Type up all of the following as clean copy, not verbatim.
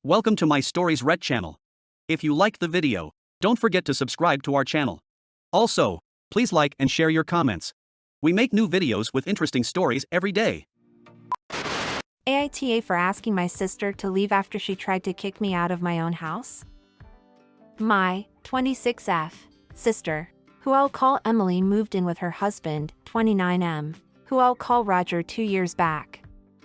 Welcome to my Stories Red channel. If you liked the video, don't forget to subscribe to our channel. Also, please like and share your comments. We make new videos with interesting stories every day. AITA for asking my sister to leave after she tried to kick me out of my own house? My 26F sister, who I'll call Emily, moved in with her husband, 29M, who I'll call Roger, 2 years back.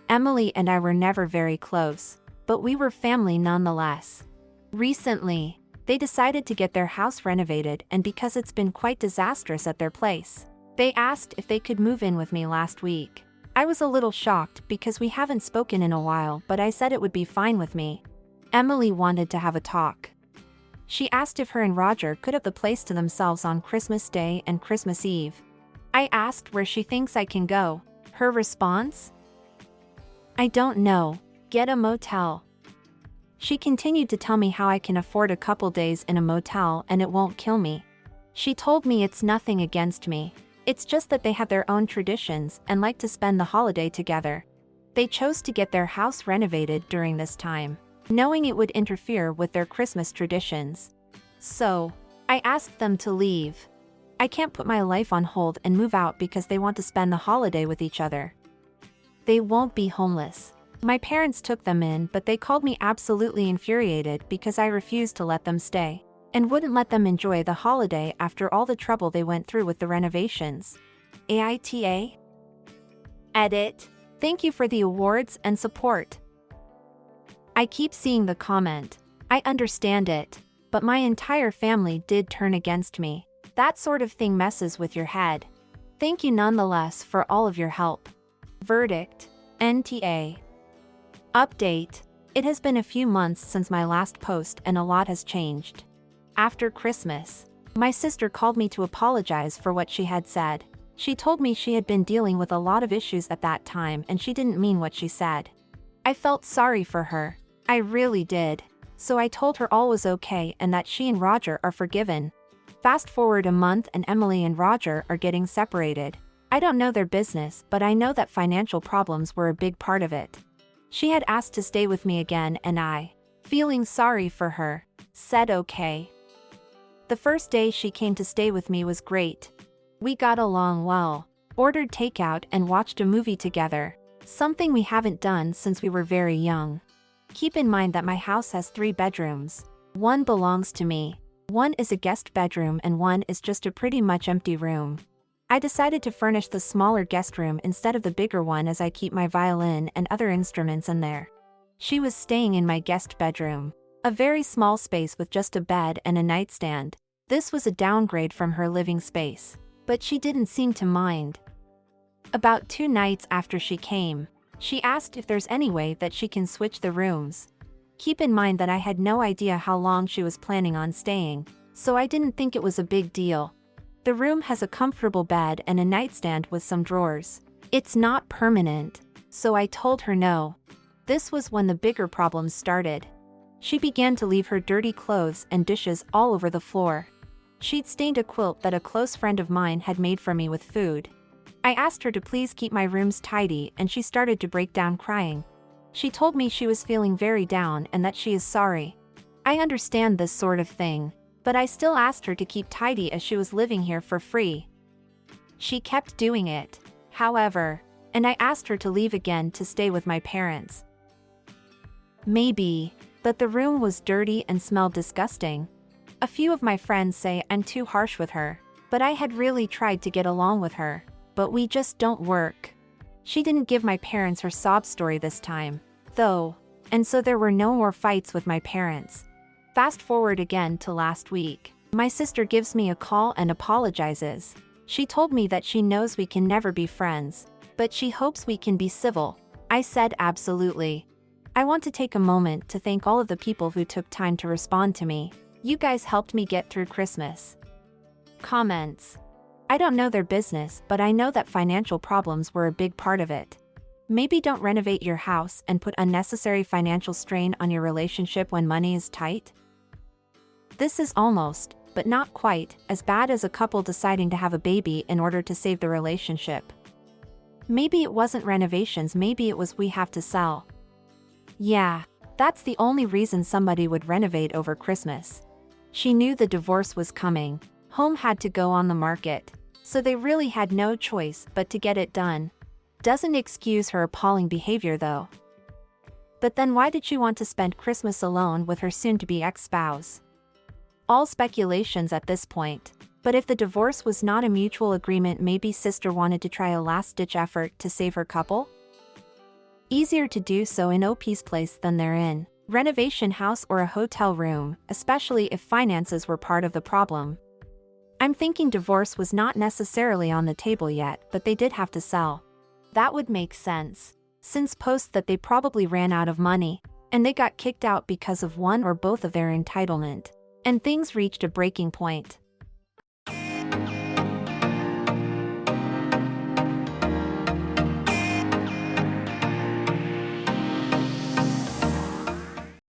Emily and I were never very close, but we were family nonetheless. Recently, they decided to get their house renovated, and because it's been quite disastrous at their place, they asked if they could move in with me last week. I was a little shocked because we haven't spoken in a while, but I said it would be fine with me. Emily wanted to have a talk. She asked if her and Roger could have the place to themselves on Christmas Day and Christmas Eve. I asked where she thinks I can go. Her response? I don't know. Get a motel. She continued to tell me how I can afford a couple days in a motel and it won't kill me. She told me it's nothing against me. It's just that they have their own traditions and like to spend the holiday together. They chose to get their house renovated during this time, knowing it would interfere with their Christmas traditions. So, I asked them to leave. I can't put my life on hold and move out because they want to spend the holiday with each other. They won't be homeless. My parents took them in, but they called me absolutely infuriated because I refused to let them stay, and wouldn't let them enjoy the holiday after all the trouble they went through with the renovations. AITA? Edit. Thank you for the awards and support. I keep seeing the comment. I understand it, but my entire family did turn against me. That sort of thing messes with your head. Thank you nonetheless for all of your help. Verdict. NTA. Update. It has been a few months since my last post and a lot has changed. After Christmas, my sister called me to apologize for what she had said. She told me she had been dealing with a lot of issues at that time and she didn't mean what she said. I felt sorry for her. I really did. So I told her all was okay and that she and Roger are forgiven. Fast forward a month and Emily and Roger are getting separated. I don't know their business, but I know that financial problems were a big part of it. She had asked to stay with me again and I, feeling sorry for her, said okay. The first day she came to stay with me was great. We got along well, ordered takeout and watched a movie together, something we haven't done since we were very young. Keep in mind that my house has 3 bedrooms. One belongs to me, one is a guest bedroom and one is just a pretty much empty room. I decided to furnish the smaller guest room instead of the bigger one as I keep my violin and other instruments in there. She was staying in my guest bedroom, a very small space with just a bed and a nightstand. This was a downgrade from her living space, but she didn't seem to mind. About 2 nights after she came, she asked if there's any way that she can switch the rooms. Keep in mind that I had no idea how long she was planning on staying, so I didn't think it was a big deal. The room has a comfortable bed and a nightstand with some drawers. It's not permanent, so I told her no. This was when the bigger problems started. She began to leave her dirty clothes and dishes all over the floor. She'd stained a quilt that a close friend of mine had made for me with food. I asked her to please keep my rooms tidy and she started to break down crying. She told me she was feeling very down and that she is sorry. I understand this sort of thing, but I still asked her to keep tidy as she was living here for free. She kept doing it, however, and I asked her to leave again to stay with my parents. Maybe, but the room was dirty and smelled disgusting. A few of my friends say I'm too harsh with her, but I had really tried to get along with her, but we just don't work. She didn't give my parents her sob story this time, though, and so there were no more fights with my parents. Fast forward again to last week. My sister gives me a call and apologizes. She told me that she knows we can never be friends, but she hopes we can be civil. I said absolutely. I want to take a moment to thank all of the people who took time to respond to me. You guys helped me get through Christmas. Comments. I don't know their business, but I know that financial problems were a big part of it. Maybe don't renovate your house and put unnecessary financial strain on your relationship when money is tight. This is almost, but not quite, as bad as a couple deciding to have a baby in order to save the relationship. Maybe it wasn't renovations, maybe it was we have to sell. Yeah, That's the only reason somebody would renovate over Christmas. She knew the divorce was coming. Home had to go on the market. So they really had no choice but to get it done. Doesn't excuse her appalling behavior though. But then why did she want to spend Christmas alone with her soon-to-be ex-spouse? All speculations at this point. But if the divorce was not a mutual agreement, maybe sister wanted to try a last-ditch effort to save her couple? Easier to do so in OP's place than they're in renovation house or a hotel room, especially if finances were part of the problem. I'm thinking divorce was not necessarily on the table yet, but they did have to sell. That would make sense, since post that they probably ran out of money, and they got kicked out because of one or both of their entitlement, and things reached a breaking point.